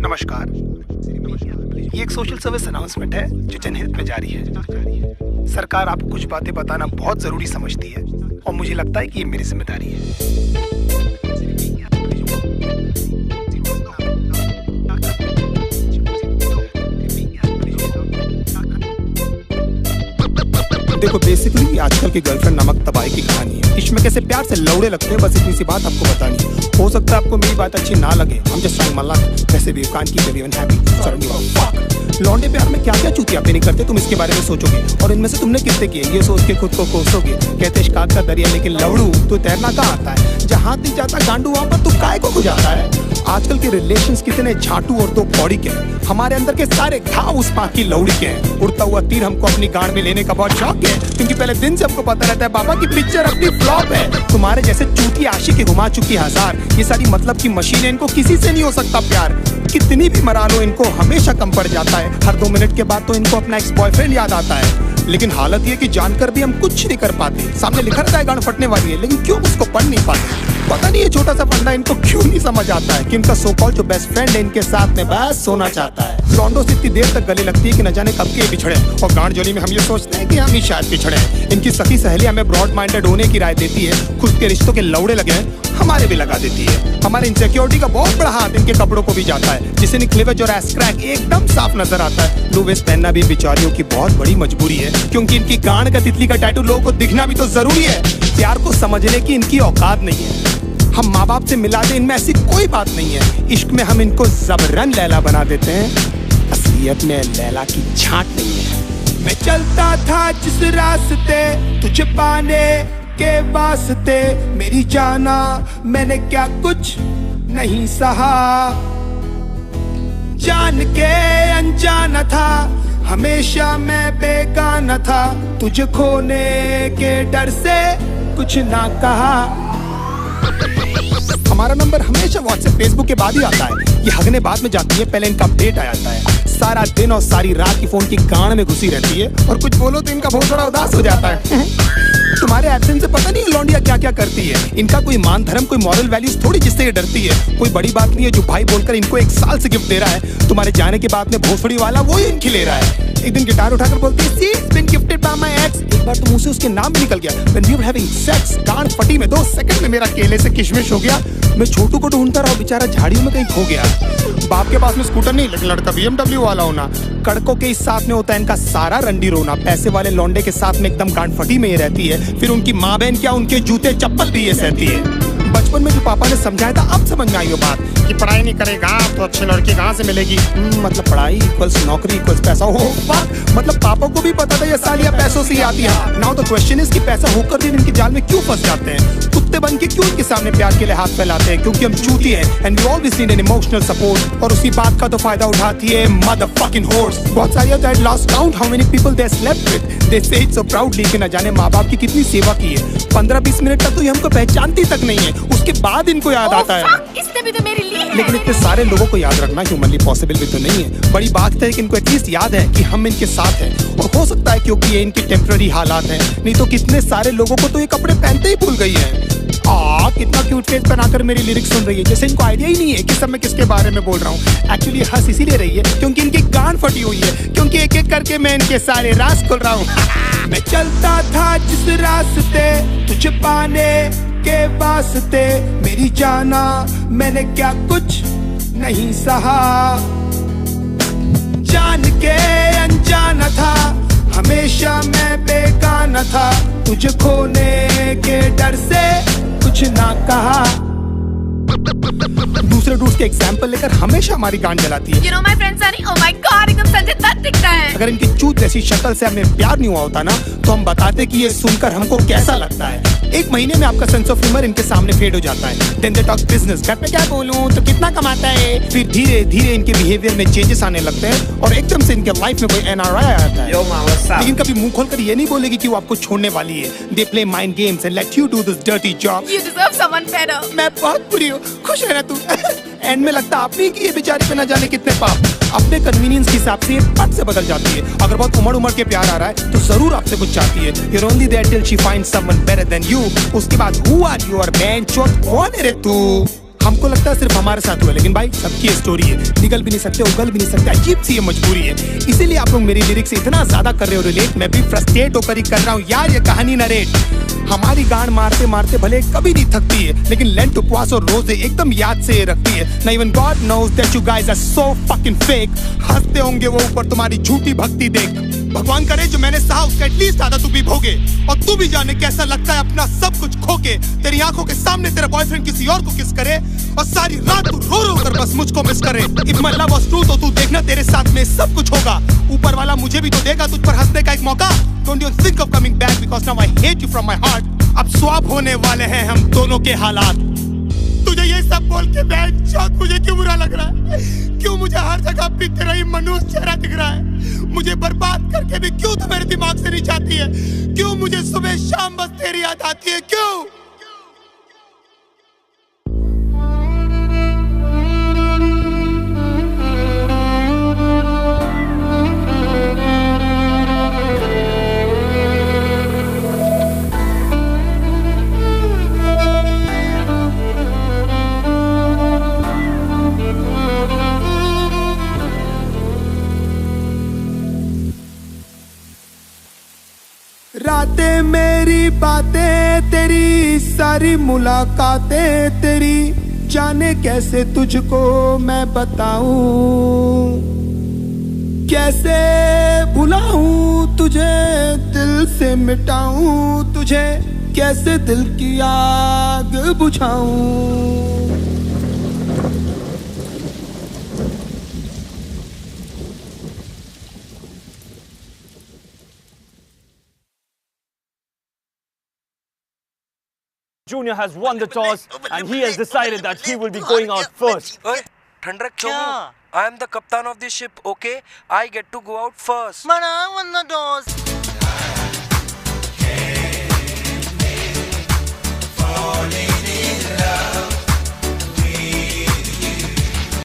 नमस्कार। ये एक सोशल सर्विस अनाउंसमेंट है जो जनहित में जारी है। सरकार आपको कुछ बातें बताना बहुत जरूरी समझती है और मुझे लगता है कि ये मेरी जिम्मेदारी है। देखो, बेसिकली आजकल की गर्लफ्रेंड नमक तबाही की कहानी है। इश्क में कैसे प्यार से लौड़े लगते हैं, बस इतनी सी बात आपको बतानी है। हो सकता है आपको मेरी बात अच्छी ना लगे, हम जस्ट ट्राइंग माय लक। वैसे भी can't keep everyone happy, suddenly fuck. लौंडे प्यार में क्या क्या चूतियापे नहीं करते, तुम इसके बारे में सोचोगे और इनमें से तुमने कितने किए ये सोच के खुद को कोसोगे। कहते इश्काक का दरिया लेकिन लवड़ू तो तैरना कहाँ आता है। जहाँ नहीं जाता गांडू वहाँ पर तू काय को गुजारता है। आजकल के रिलेशंस कितने झाटू और दो कौड़ी के हैं। हमारे अंदर के सारे घाव उस पाक की लौड़ी के हैं। उड़ता हुआ तीर हमको अपनी गाड़ में लेने का बहुत शौक है, क्योंकि पहले दिन से हमको पता रहता है बाबा की पिक्चर अपनी फ्लॉप है। तुम्हारे जैसे चूती आशिक के घुमा चुकी हजार, ये सारी मतलब की मशीन है, इनको किसी से नहीं हो सकता प्यार। कितनी भी मरा लो इनको हमेशा कम पड़ जाता है। हर 2 मिनट के बाद तो इनको अपना एक्स बॉयफ्रेंड याद आता है। लेकिन हालत ये कि जानकर भी हम कुछ नहीं कर पाते। सामने लिखा रहता है गांड फटने वाली है, लेकिन क्यों उसको पढ़ नहीं पाते। पता नहीं ये छोटा सा फंडा इनको क्यों नहीं समझ आता है कि इनका सो कॉल्ड जो बेस्ट फ्रेंड है इनके साथ में बस सोना चाहता है। लॉन्डो से इतनी देर तक गले लगती है कि न जाने कब के बिछड़े, और गांड जोली में हम ये सोचते हैं कि हम ही शायद पिछड़े। इनकी सखी सहेली हमें ब्रॉड माइंडेड होने की राय देती है, खुद के रिश्तों के लौड़े लगे हैं हमारे भी लगा देती है। हमारे इनसिक्योरिटी का बहुत बड़ा हाथ इनके कपड़ों को भी जाता है, जिसे क्लीवेज और एस क्रैक एकदम साफ नजर आता है। लो वेस्ट पहनना भी बेचारियों की बहुत बड़ी मजबूरी है, क्योंकि इनकी गांड का तितली का टैटू लोगों को दिखना भी तो जरूरी है। प्यार को समझने की इनकी औकात नहीं है। हम माँ बाप से मिला दे, इनमें ऐसी कोई बात नहीं है। इश्क में हम इनको जबरन लैला बना देते हैं, असलियत में लैला की छांट नहीं है। मैं चलता था जिस रास्ते तुझे पाने के वास्ते, मेरी जाना मैंने क्या कुछ नहीं सहा। जान के अनजाना था, हमेशा मैं बेगाना था, तुझे खोने के डर से कुछ ना कहा। हमारा नंबर हमेशा व्हाट्सएप फेसबुक के बाद ही आता है। ये हगने बाद में जाती है, पहले इनका अपडेट आ जाता है। सारा दिन और सारी रात की फोन की गांड में घुसी रहती है, और कुछ बोलो तो इनका बहुत बड़ा उदास हो जाता है। तुम्हारे एब्सेंस से पता नहीं लौंडिया क्या क्या करती है। इनका कोई मान धर्म कोई मॉरल वैल्यूज थोड़ी जिससे ये डरती है। कोई बड़ी बात नहीं है जो भाई बोलकर इनको 1 साल से गिफ्ट दे रहा है। तुम्हारे जाने के बाद में भोसड़ी वाला वो ही इनकी ले रहा है। एक दिन गिटार उठाकर बोलती है, "See, it's been gifted by my ex." एक बार तो मुंह से उसके नाम भी निकल गया। When we were having sex, गांड फटी में 2 सेकंड में मेरा केले से किशमिश हो गया। मैं छोटू को ढूंढता रहा, बेचारा झाड़ियों में कहीं खो गया। बाप के पास में स्कूटर नहीं, लेकिन लड़का BMW वाला होना। कड़कों के इस साथ में होता है इनका सारा रंडी रोना। पैसे वाले लौंडे के साथ में एकदम गांड फटी में ये रहती है। फिर उनकी माँ बहन क्या, उनके जूते चप्पल भी ये सहती है। बचपन में जो पापा ने समझाया था अब समझ में आई वो बात कि पढ़ाई नहीं करेगा तो अच्छी लड़की कहाँ से मिलेगी। मतलब पढ़ाई इक्वल्स नौकरी इक्वल्स पैसा। हो मतलब पापा को भी पता था ये सालिया पैसों से ही आती है। नाउ द क्वेश्चन इज कि पैसा होकर भी इनके जाल में क्यों फंस जाते हैं। कुत्ते बन के क्यों इनके सामने प्यार के लिए हाथ फैलाते हैं, क्योंकि हम चूती हैं and we always need an emotional support. और उसी बात का तो फायदा उठाती है मदरफकिंग होर्स। बहुत सारी that lost count how many people they slept with, they say it so proudly कि न जाने माँ बाप की कितनी सेवा की है। 15-20 मिनट तक तो ये हमको पहचानती तक नहीं है, उसके बाद इनको याद आता है। इसने भी तो मेरी ली है। लेकिन इतने सारे लोगों को याद रखना ह्यूमनली पॉसिबल भी तो नहीं है। बड़ी बात है कि इनको एटलीस्ट याद है कि हम इनके साथ हैं, और हो सकता है क्योंकि ये इनकी टेम्पररी हालात हैं। नहीं तो कितने सारे लोगों को तो ये कपड़े पहनते ही भूल गई है। कितना क्यूट फेस बनाकर मेरी लिरिक्स सुन रही है, जैसे इनको आइडिया ही नहीं है कि सब मैं किसके बारे में बोल रहा हूँ। एक्चुअली हंस इसीलिए रही है क्योंकि इनकी गांड फटी हुई है, क्योंकि एक एक करके मैं इनके सारे राज खोल रहा हूँ। मैं चलता था जिस रास्ते तुझे पाने के वास्ते, मेरी जाना मैंने क्या कुछ नहीं सहा। जान के अनजाना था, हमेशा मैं बेगाना था, तुझे खोने के डर से कुछ ना कहा। दूसरे डूड्स के एग्जाम्पल लेकर हमेशा हमारी गांड जलाती है। You know my friend Sunny, oh my God, एकदम संजय दत्त दिखता है। अगर इनकी चूत जैसी शक्ल से हमें प्यार नहीं हुआ होता ना, तो हम बताते कि ये सुनकर हमको कैसा लगता है। 1 महीने में आपका सेंस ऑफ ह्यूमर इनके सामने फेड हो जाता है। Then they talk business, घर पे क्या बोलूं तो कितना कमाता है। फिर धीरे धीरे इनके बिहेवियर में चेंजेस आने लगते हैं, और एकदम से इनके लाइफ में कोई NRI आ जाता है। लेकिन कभी मुंह खोलकर ये नहीं बोलेगी कि वो आपको छोड़ने वाली है। They play mind games and let you do this dirty job. You deserve someone better. मैं बहुत बुरी हूँ, खुश है ना तू। एंड में लगता आपने कि ये बेचारे पे न जाने कितने पाप। अपने कन्वीनियंस के हिसाब से पट से बदल जाती है। अगर बहुत उमड़ के प्यार आ रहा है तो जरूर आपसे कुछ चाहती है। You're only there till she finds someone better than you. उसके बाद who are you और man चोट कौन है रे तू। हम आपको लगता है सिर्फ हमारे साथ हुआ, लेकिन भाई सबकी स्टोरी है, निकल भी नहीं सकते, उगल भी नहीं सकते, अजीब सी ये मजबूरी है। इसीलिए आप लोग मेरी लिरिक्स से इतना ज्यादा कर रहे हो रिलेट, मैं भी फ्रस्ट्रेट होकर ही कर रहा हूँ यार ये कहानी नरेट। हमारी गांड मारते मारते भले कभी नहीं थकती है, लेकिन लेंट उपवास और रोजे एकदम याद से रखती है। ना even God knows that you guys are so fucking fake. हंसते होंगे वो ऊपर तुम्हारी झूठी भक्ति देख। भगवान करे जो मैंने सहा उसका एटलीस्ट आधा तू भी भोगे, और तू भी जाने कैसा लगता है अपना सब कुछ खोके। तेरी आंखों के सामने तेरा बॉयफ्रेंड किसी और को किस करे, और सारी रात तू रो रो कर बस मुझको मिस करे। If my love was true तो तू देखना तेरे साथ में सब कुछ होगा। ऊपर वाला मुझे भी तो देगा तुझ पर हंसने का एक मौका। Don't you think of coming back because now I hate you from my heart. अब स्वैप होने वाले हैं हम दोनों के हालात। तुझे ये सब बोल के बेंचौत मुझे क्यों बुरा लग रहा है? क्यों मुझे हर जगह भी तेरा ही मनुष्य चेहरा दिख रहा है? मुझे बर्बाद करके भी क्यों तू मेरे दिमाग से नहीं जाती है? क्यों मुझे सुबह शाम बस तेरी याद आती है? क्यों? रातें मेरी बातें तेरी, सारी मुलाकातें तेरी, जाने कैसे तुझको मैं बताऊं, कैसे भुलाऊं तुझे, दिल से मिटाऊं तुझे, कैसे दिल की आग बुझाऊं। Junior has won the toss and he has decided that he will be going out first. ठंड रख क्यों? I am the captain of the ship, okay? I get to go out first. But I won the toss.